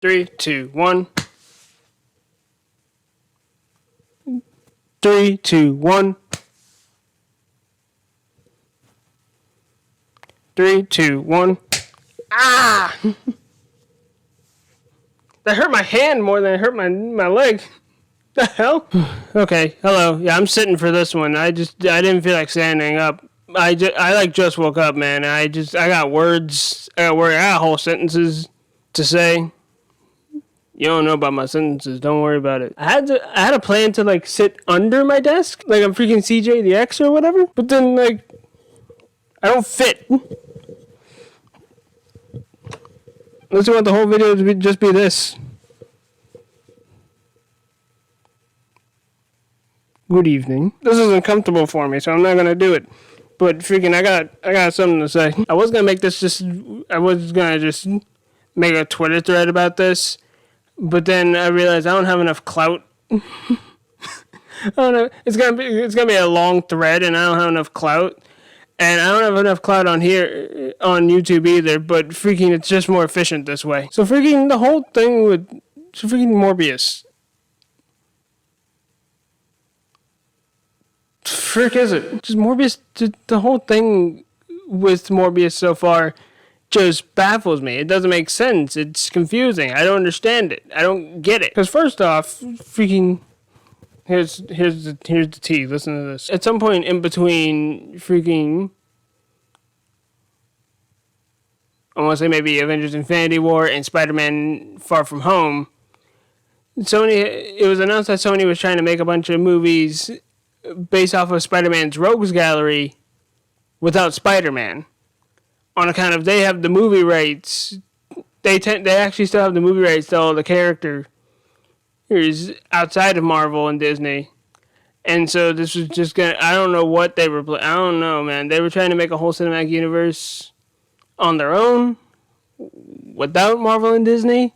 Three, two, one. 3, 2, 1. 3, 2, 1. Ah! That hurt my hand more than it hurt my leg. The hell? Okay, hello. Yeah, I'm sitting for this one. I didn't feel like standing up. I just woke up, man. I got words. I got whole sentences to say. You don't know about my sentences. Don't worry about it. I had a plan to like sit under my desk, like I'm freaking CJ the X or whatever. But then like, I don't fit. Unless you want the whole video to just be this. Good evening. This is uncomfortable for me, so I'm not gonna do it. But freaking, I got something to say. I was gonna just make a Twitter thread about this. But then I realized I don't have enough clout. I don't know. It's gonna be a long thread, and I don't have enough clout. And I don't have enough clout on here on YouTube either. But freaking, it's just more efficient this way. So freaking the whole thing with freaking Morbius. Frick is it? Just Morbius. The whole thing with Morbius so far just baffles me. It doesn't make sense. It's confusing. I don't understand it. I don't get it. Because first off, freaking, here's the tea. Listen to this. At some point in between freaking, I want to say maybe Avengers Infinity War and Spider-Man Far From Home, it was announced that Sony was trying to make a bunch of movies based off of Spider-Man's Rogues Gallery without Spider-Man. On account of they have the movie rights, they actually still have the movie rights to all the characters outside of Marvel and Disney, and so this was just gonna. I don't know what they were. I don't know, man. They were trying to make a whole cinematic universe on their own, without Marvel and Disney,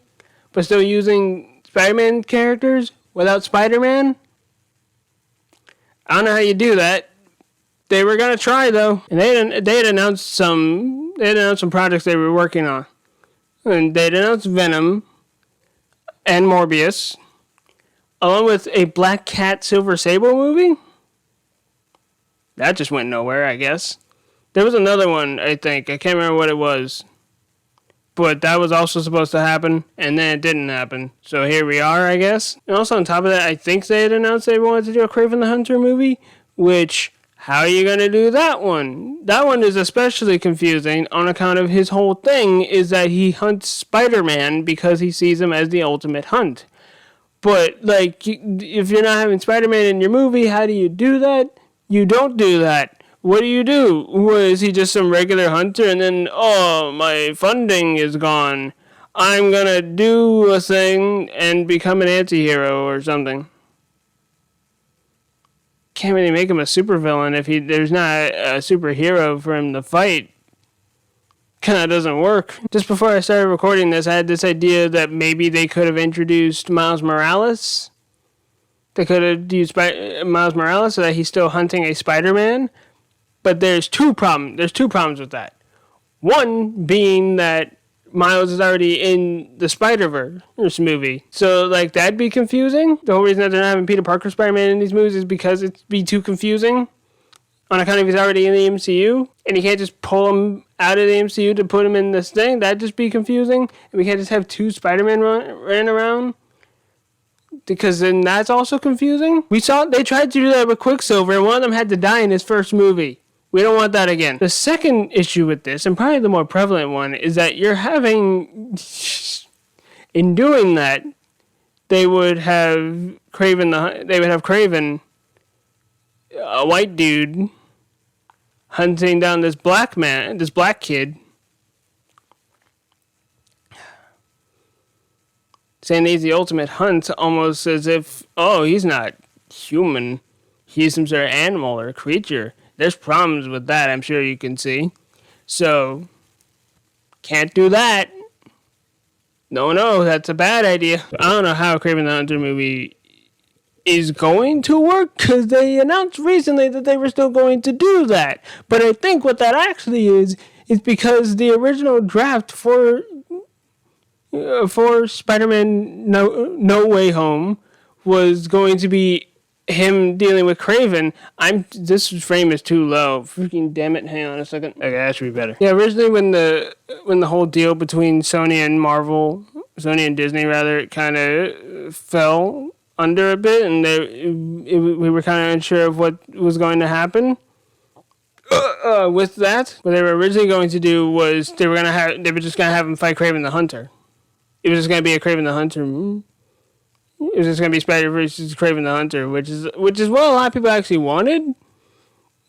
but still using Spider-Man characters without Spider-Man. I don't know how you do that. They were gonna try though, and they had announced some projects they were working on, and they had announced Venom and Morbius, along with a Black Cat Silver Sable movie. That just went nowhere, I guess. There was another one, I think. I can't remember what it was, but that was also supposed to happen, and then it didn't happen. So here we are, I guess. And also on top of that, I think they had announced they wanted to do a Kraven the Hunter movie, which, how are you going to do that one? That one is especially confusing on account of his whole thing is that he hunts Spider-Man because he sees him as the ultimate hunt. But, like, if you're not having Spider-Man in your movie, how do you do that? You don't do that. What do you do? Was he just some regular hunter and then, oh, my funding is gone. I'm going to do a thing and become an anti-hero or something. Can't really make him a supervillain if there's not a superhero for him to fight. Kinda doesn't work. Just before I started recording this, I had this idea that maybe they could have introduced Miles Morales. They could have used Miles Morales so that he's still hunting a Spider-Man. But there's two problems with that. One being that Miles is already in the Spider-Verse movie. So, like, that'd be confusing. The whole reason that they're not having Peter Parker Spider-Man in these movies is because it'd be too confusing. On account of he's already in the MCU. And you can't just pull him out of the MCU to put him in this thing. That'd just be confusing. And we can't just have two Spider-Man running around. Because then that's also confusing. They tried to do that with Quicksilver, and one of them had to die in his first movie. We don't want that again. The second issue with this, and probably the more prevalent one, is that you're having... In doing that, they would have Kraven, a white dude, hunting down this black kid, saying he's the ultimate hunt, almost as if, oh, he's not human. He's some sort of animal or creature. There's problems with that, I'm sure you can see. So, can't do that. No, that's a bad idea. I don't know how Kraven the Hunter movie is going to work, because they announced recently that they were still going to do that. But I think what that actually is because the original draft for for Spider-Man No Way Home was going to be him dealing with Craven. This frame is too low. Freaking damn it! Hang on a second. Okay, that should be better. Yeah, originally when the whole deal between Sony and Disney rather, it kind of fell under a bit, and we were kind of unsure of what was going to happen. With that, what they were originally going to do was they were just gonna have him fight Kraven the Hunter. It was just gonna be a Kraven the Hunter. It was just gonna be Spider versus Kraven the Hunter, which is what a lot of people actually wanted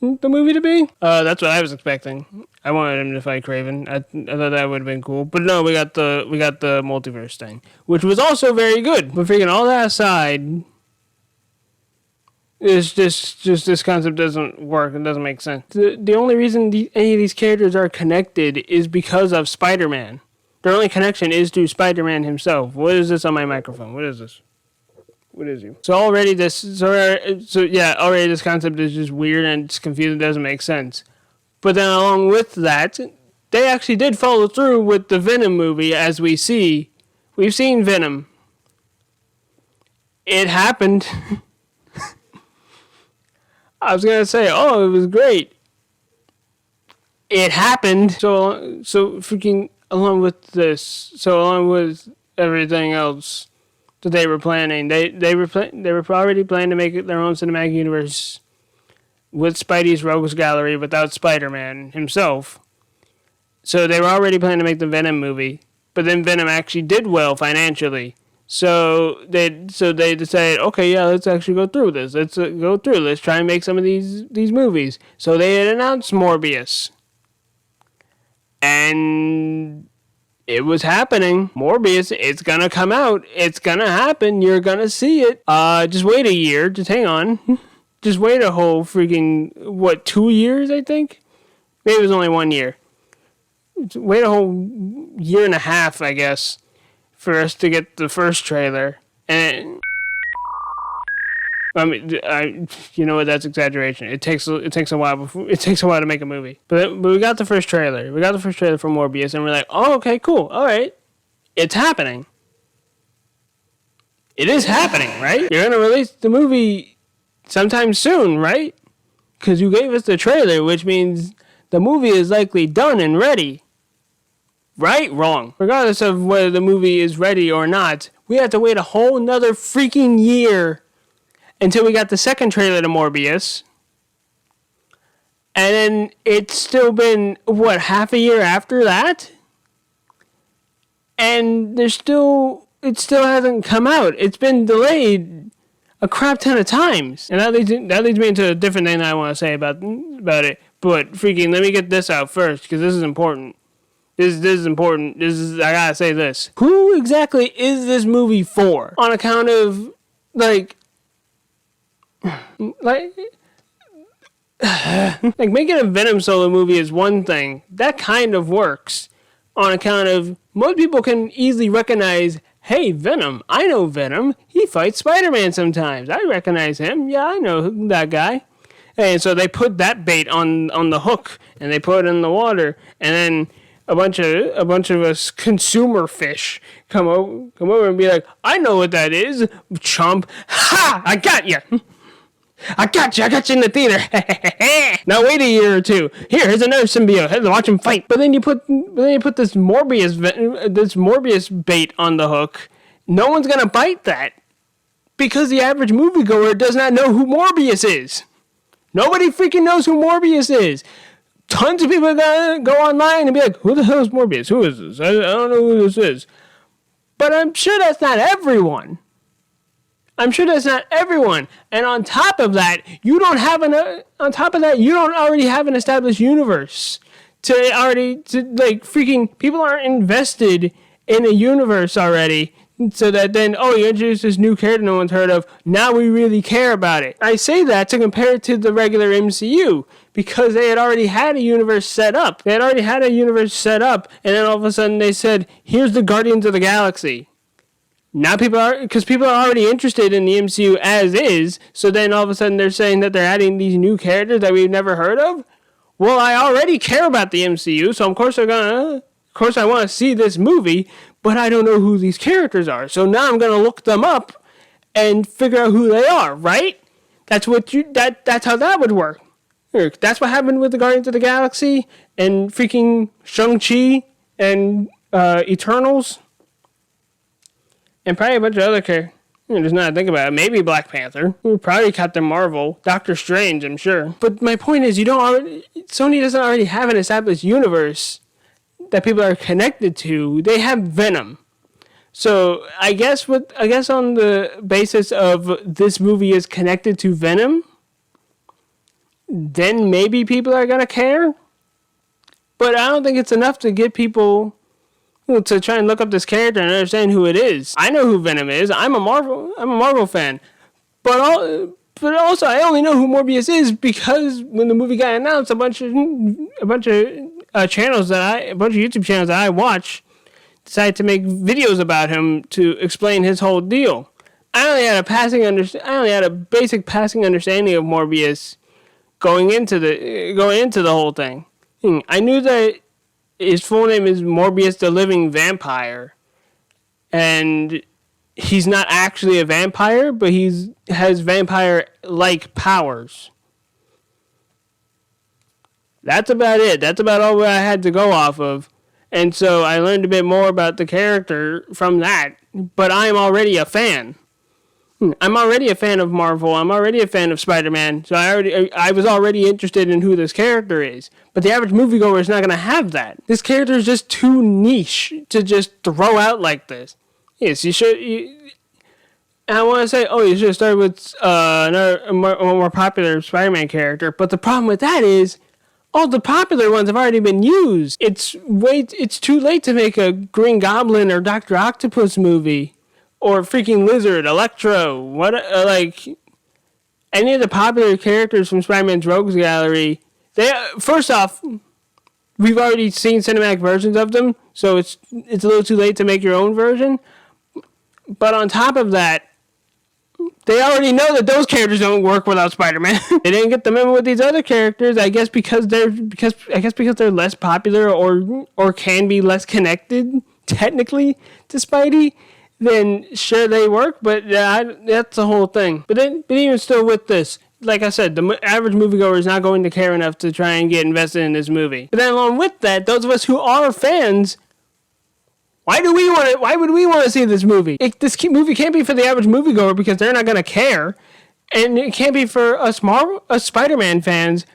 the movie to be. That's what I was expecting. I wanted him to fight Kraven. I thought that would have been cool, but no, we got the multiverse thing, which was also very good. But freaking all that aside. It's just this concept doesn't work. It doesn't make sense. The only reason any of these characters are connected is because of Spider-Man. Their only connection is to Spider-Man himself. What is this on my microphone? What is this? What is you? Already this concept is just weird and it's confusing. It doesn't make sense. But then along with that, they actually did follow through with the Venom movie. As we've seen Venom. It happened. I was going to say, it was great. It happened. So freaking along with everything else that they were planning, they were already planning to make their own cinematic universe with Spidey's Rogues Gallery without Spider-Man himself. So they were already planning to make the Venom movie, but then Venom actually did well financially. So they decided, okay, yeah, let's actually go through this. Let's try and make some of these movies. So they had announced Morbius. And it was happening. Morbius, it's gonna come out. It's gonna happen. You're gonna see it. Just wait a year. Just hang on. Just wait a whole freaking, 2 years, I think? Maybe it was only 1 year. Wait a whole year and a half, I guess, for us to get the first trailer. And you know what? That's exaggeration. It takes a while to make a movie. But we got the first trailer. We got the first trailer for Morbius, and we're like, oh, okay, cool. All right, it's happening. It is happening, right? You're gonna release the movie sometime soon, right? Because you gave us the trailer, which means the movie is likely done and ready. Right? Wrong. Regardless of whether the movie is ready or not, we have to wait a whole nother freaking year until we got the second trailer to Morbius. And then it's still been, half a year after that? And it still hasn't come out. It's been delayed a crap ton of times. And that leads me into a different thing that I want to say about it. But freaking, let me get this out first, because this is important. This is important. I gotta say this. Who exactly is this movie for? On account of, like making a Venom solo movie is one thing. That kind of works. On account of, most people can easily recognize, hey, Venom. I know Venom. He fights Spider-Man sometimes. I recognize him. Yeah, I know that guy. And so they put that bait on the hook, and they put it in the water, and then a bunch of us consumer fish come over and be like, I know what that is, chump. Ha! I got you. I got you in the theater. Now wait a year or two. Here's another symbiote. Let's watch him fight. But then you put this Morbius bait on the hook. No one's gonna bite that because the average moviegoer does not know who Morbius is. Nobody freaking knows who Morbius is. Tons of people are gonna go online and be like, who the hell is Morbius? Who is this? I don't know who this is. But I'm sure that's not everyone. And on top of that, you don't already have an established universe. People aren't invested in a universe already. So that then, you introduce this new character no one's heard of. Now we really care about it. I say that to compare it to the regular MCU. Because they had already had a universe set up. And then all of a sudden they said, here's the Guardians of the Galaxy. Now people are already interested in the MCU as is. So then all of a sudden they're saying that they're adding these new characters that we've never heard of. Well, I already care about the MCU. So of course I want to see this movie. but I don't know who these characters are. So now I'm going to look them up and figure out who they are, right? That's how that would work. That's what happened with the Guardians of the Galaxy and freaking Shang-Chi and Eternals. And probably a bunch of other characters. Just now to think about it. Maybe Black Panther. Probably Captain Marvel. Doctor Strange, I'm sure. But my point is, Sony doesn't already have an established universe that people are connected to. They have Venom. So I guess on the basis of this movie is connected to Venom, then maybe people are gonna care. But I don't think it's enough to get people to try and look up this character and understand who it is. I know who Venom is. I'm a Marvel fan. But also I only know who Morbius is because when the movie got announced, a bunch of YouTube channels that I watch decided to make videos about him to explain his whole deal. I only had a basic passing understanding of Morbius going into the whole thing. I knew that his full name is Morbius the Living Vampire, and he's not actually a vampire, but he has vampire-like powers. That's about it. That's about all I had to go off of. And so I learned a bit more about the character from that, but I'm already a fan. I'm already a fan of Marvel. I'm already a fan of Spider-Man. So I was already interested in who this character is. But the average moviegoer is not going to have that. This character is just too niche to just throw out like this. Yes, you should. I want to say, you should start with a more popular Spider-Man character. But the problem with that is, all the popular ones have already been used. It's too late to make a Green Goblin or Dr. Octopus movie. Or freaking Lizard, Electro, any of the popular characters from Spider-Man's Rogues Gallery. First off, we've already seen cinematic versions of them, so it's a little too late to make your own version. But on top of that, they already know that those characters don't work without Spider-Man. They didn't get the memo with these other characters, I guess because they're less popular or can be less connected technically to Spidey. Then sure they work, but that's the whole thing. But even still with this, like I said, the average moviegoer is not going to care enough to try and get invested in this movie. But then along with that, those of us who are fans, why would we want to see this movie? This movie can't be for the average moviegoer because they're not going to care. And it can't be for us Spider-Man fans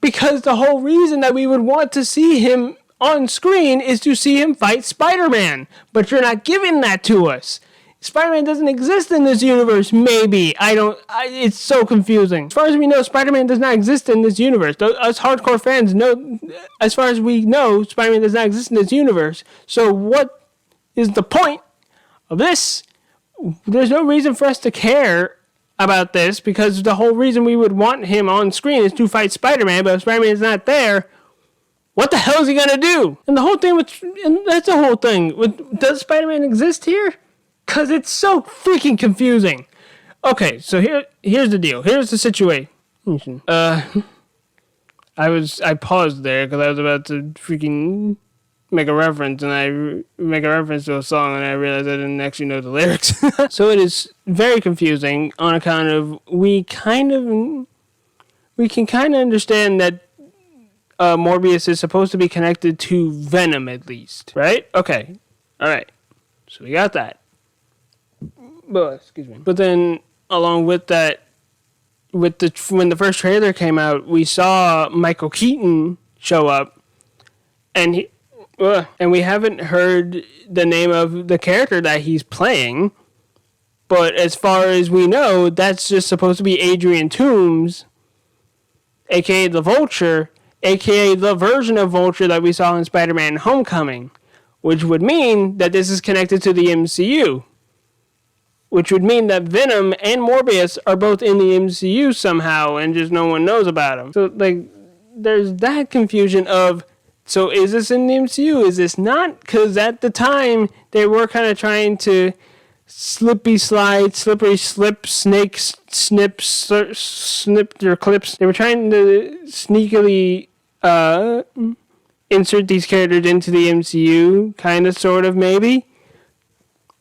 because the whole reason that we would want to see him on screen is to see him fight Spider-Man. But you're not giving that to us. Spider-Man doesn't exist in this universe, maybe. It's so confusing. As far as we know, Spider-Man does not exist in this universe. Us hardcore fans know, as far as we know, Spider-Man does not exist in this universe. So what is the point of this? There's no reason for us to care about this because the whole reason we would want him on screen is to fight Spider-Man, but if Spider-Man is not there, what the hell is he gonna do? And that's the whole thing. Does Spider-Man exist here? Because it's so freaking confusing. Okay, so here's the deal. Here's the situation. I paused there because I was about to freaking make a reference, and I make a reference to a song, and I realized I didn't actually know the lyrics. So it is very confusing on account of we can kind of understand that Morbius is supposed to be connected to Venom, at least. Right? Okay. Alright. So we got that. Excuse me. But then, along with that, when the first trailer came out, we saw Michael Keaton show up, and we haven't heard the name of the character that he's playing, but as far as we know, that's just supposed to be Adrian Toomes, a.k.a. the Vulture, a.k.a. the version of Vulture that we saw in Spider-Man Homecoming, which would mean that this is connected to the MCU, which would mean that Venom and Morbius are both in the MCU somehow, and just no one knows about them. So, there's that confusion of, so is this in the MCU? Is this not? Because at the time, they were kind of trying to slippery slip, snake, snip their clips. They were trying to sneakily insert these characters into the MCU, kind of, sort of, maybe.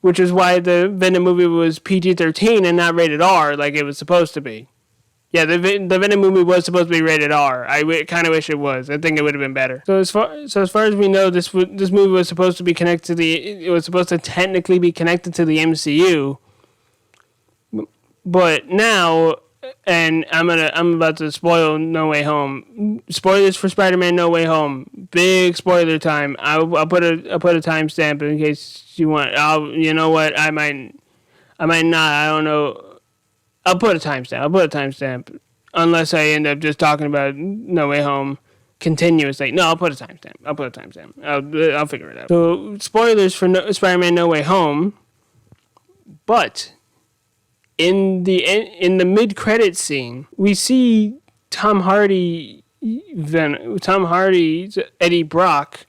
Which is why the Venom movie was PG-13 and not rated R like it was supposed to be. Yeah, the Venom movie was supposed to be rated R. I kind of wish it was. I think it would have been better. So as far as we know, this movie was supposed to be connected to it was supposed to technically be connected to the MCU. But now, and I'm about to spoil No Way Home. Spoilers for Spider-Man No Way Home. Big spoiler time. I'll put a timestamp in case you want. You know what? I might not. I don't know. I'll put a timestamp. Unless I end up just talking about No Way Home continuously. No, I'll put a timestamp. I'll figure it out. So, spoilers for Spider-Man No Way Home. But in the mid-credit scene, we see Tom Hardy's Eddie Brock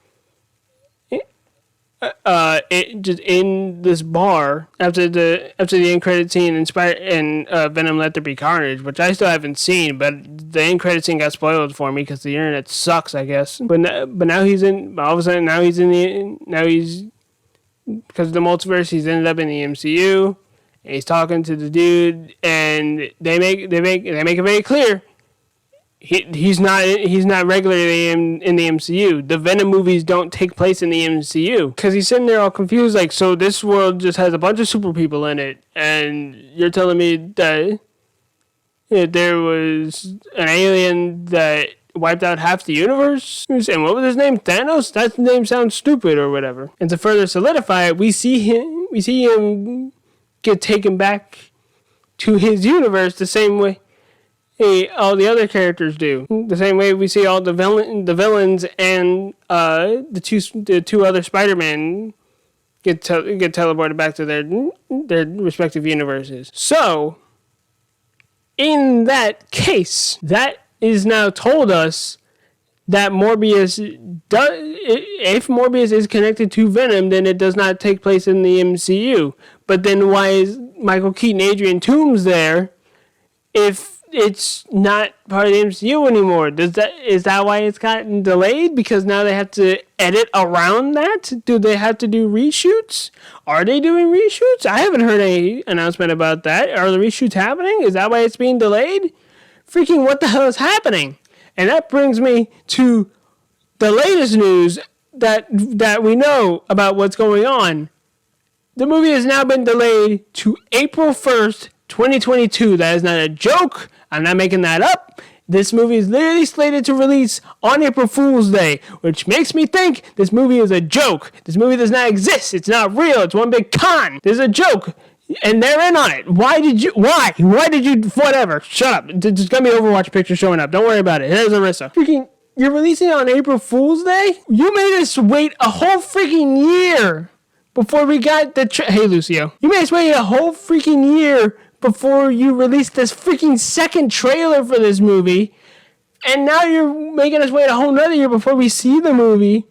just in this bar after the end credit scene and Venom Let There Be Carnage, which I still haven't seen, but the end credit scene got spoiled for me because the internet sucks, I guess. But now he's because of the multiverse, he's ended up in the MCU. And he's talking to the dude, and they make it very clear. He's not regularly in the MCU. The Venom movies don't take place in the MCU. Because he's sitting there all confused, like, so this world just has a bunch of super people in it, and you're telling me that there was an alien that wiped out half the universe? And what was his name? Thanos? That name sounds stupid or whatever. And to further solidify it, we see him get taken back to his universe the same way all the other characters do. The same way we see all the villains and the two other Spider-Man get teleported back to their respective universes. So, in that case, that is now told us that if Morbius is connected to Venom, then it does not take place in the MCU. But then why is Michael Keaton, Adrian Toomes there if it's not part of the MCU anymore? Is that why it's gotten delayed? Because now they have to edit around that? Do they have to do reshoots? Are they doing reshoots? I haven't heard any announcement about that. Are the reshoots happening? Is that why it's being delayed? Freaking what the hell is happening? And that brings me to the latest news that we know about what's going on. The movie has now been delayed to April 1st, 2022. That is not a joke. I'm not making that up. This movie is literally slated to release on April Fool's Day, which makes me think this movie is a joke. This movie does not exist. It's not real. It's one big con. There's a joke. And they're in on it. Why did you, whatever. Shut up. Just got me Overwatch picture showing up. Don't worry about it. Here's Arissa. Freaking, you're releasing it on April Fool's Day? You made us wait a whole freaking year before we got hey, Lucio. You made us wait a whole freaking year before you released this freaking second trailer for this movie. And now you're making us wait a whole nother year before we see the movie.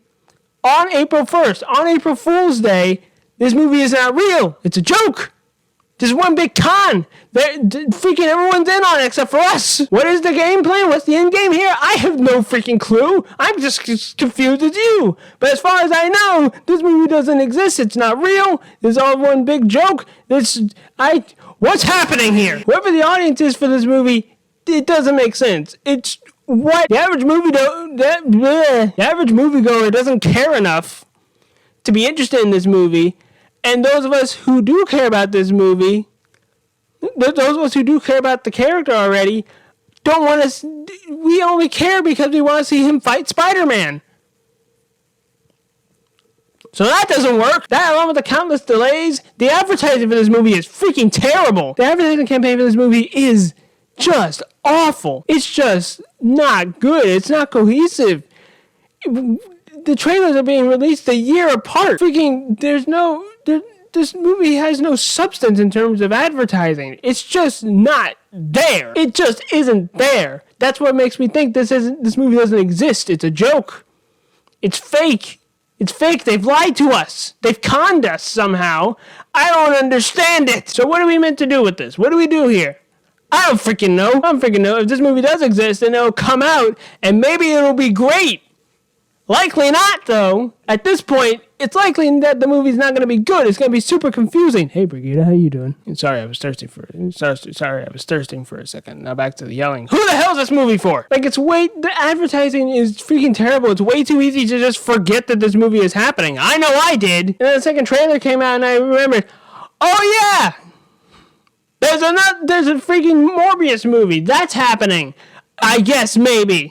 On April 1st, on April Fool's Day, this movie is not real. It's a joke. This is one big con. Freaking everyone's in on it except for us. What is the game plan? What's the end game here? I have no freaking clue. I'm just as confused as you. But as far as I know, this movie doesn't exist. It's not real. It's all one big joke. What's happening here? Whoever the audience is for this movie, it doesn't make sense. It's what the average moviegoer doesn't care enough to be interested in this movie. And those of us who do care about this movie, those of us who do care about the character already, don't want to. We only care because we want to see him fight Spider-Man. So that doesn't work. That, along with the countless delays, the advertising for this movie is freaking terrible. The advertising campaign for this movie is just awful. It's just not good. It's not cohesive. The trailers are being released a year apart. Freaking, this movie has no substance in terms of advertising. It's just not there. It just isn't there. That's what makes me think this movie doesn't exist. It's a joke. It's fake. It's fake. They've lied to us. They've conned us somehow. I don't understand it. So what are we meant to do with this? What do we do here? I don't freaking know. If this movie does exist, then it'll come out and maybe it'll be great. Likely not, though. At this point, it's likely that the movie's not going to be good. It's going to be super confusing. Hey, Brigida, how you doing? Sorry, I was thirsty for it. Sorry, I was thirsting for a second. Now back to the yelling. Who the hell is this movie for? Like, the advertising is freaking terrible. It's way too easy to just forget that this movie is happening. I know I did. And then the second trailer came out and I remembered, oh yeah! There's a freaking Morbius movie. That's happening. I guess, maybe.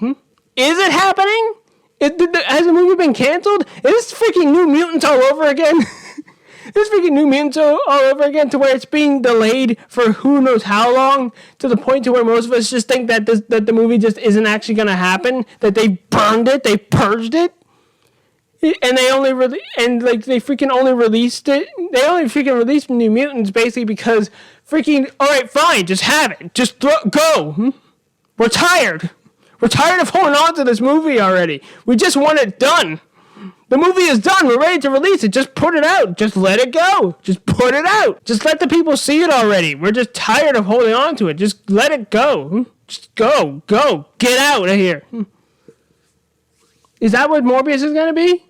Is it happening? Has the movie been canceled? Is this freaking New Mutants all over again? This freaking New Mutants all over again to where it's being delayed for who knows how long, to the point to where most of us just think that the movie just isn't actually going to happen, that they burned it, they purged it, and they freaking only released it. They only freaking released New Mutants basically because freaking, all right, fine, just have it, just go. We're tired. We're tired of holding on to this movie already. We just want it done. The movie is done. We're ready to release it. Just put it out. Just let it go. Just put it out. Just let the people see it already. We're just tired of holding on to it. Just let it go. Just go. Get out of here. Is that what Morbius is going to be?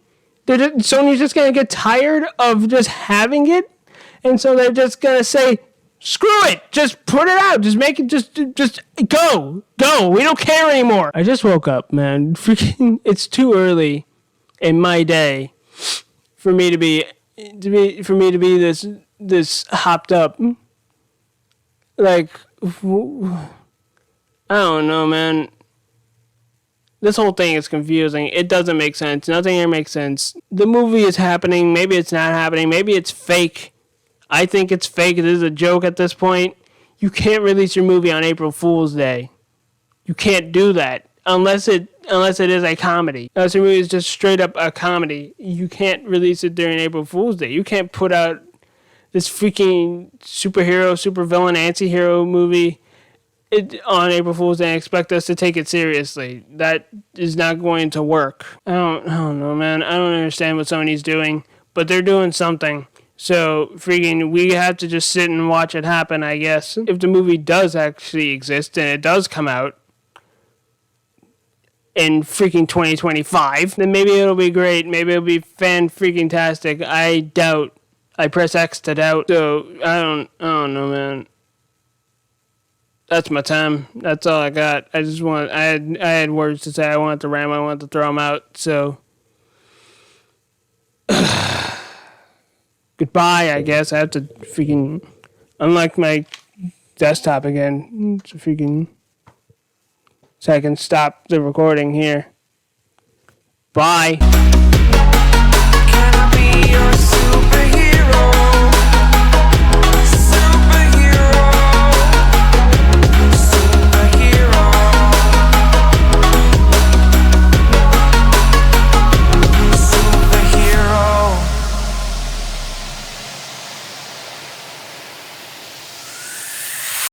Sony's just going to get tired of just having it? And so they're just going to say, screw it. Just put it out. Just make it. Just go. We don't care anymore. I just woke up, man. Freaking, it's too early in my day for me to be this hopped up. Like, I don't know, man. This whole thing is confusing. It doesn't make sense. Nothing here makes sense. The movie is happening. Maybe it's not happening. Maybe it's fake. I think it's fake. This is a joke at this point. You can't release your movie on April Fool's Day. You can't do that unless it is a comedy. Unless your movie is just straight up a comedy. You can't release it during April Fool's Day. You can't put out this freaking superhero, supervillain, anti-hero movie on April Fool's Day and expect us to take it seriously. That is not going to work. I don't know, man. I don't understand what Sony's doing, but they're doing something. So, freaking, we have to just sit and watch it happen, I guess. If the movie does actually exist and it does come out in freaking 2025, then maybe it'll be great. Maybe it'll be fan-freaking-tastic. I doubt. I press X to doubt. So, I don't know, man. That's my time. That's all I got. I had words to say. I wanted to ram. I wanted to throw them out. So, goodbye, I guess. I have to freaking unlock my desktop again. So I can stop the recording here. Bye.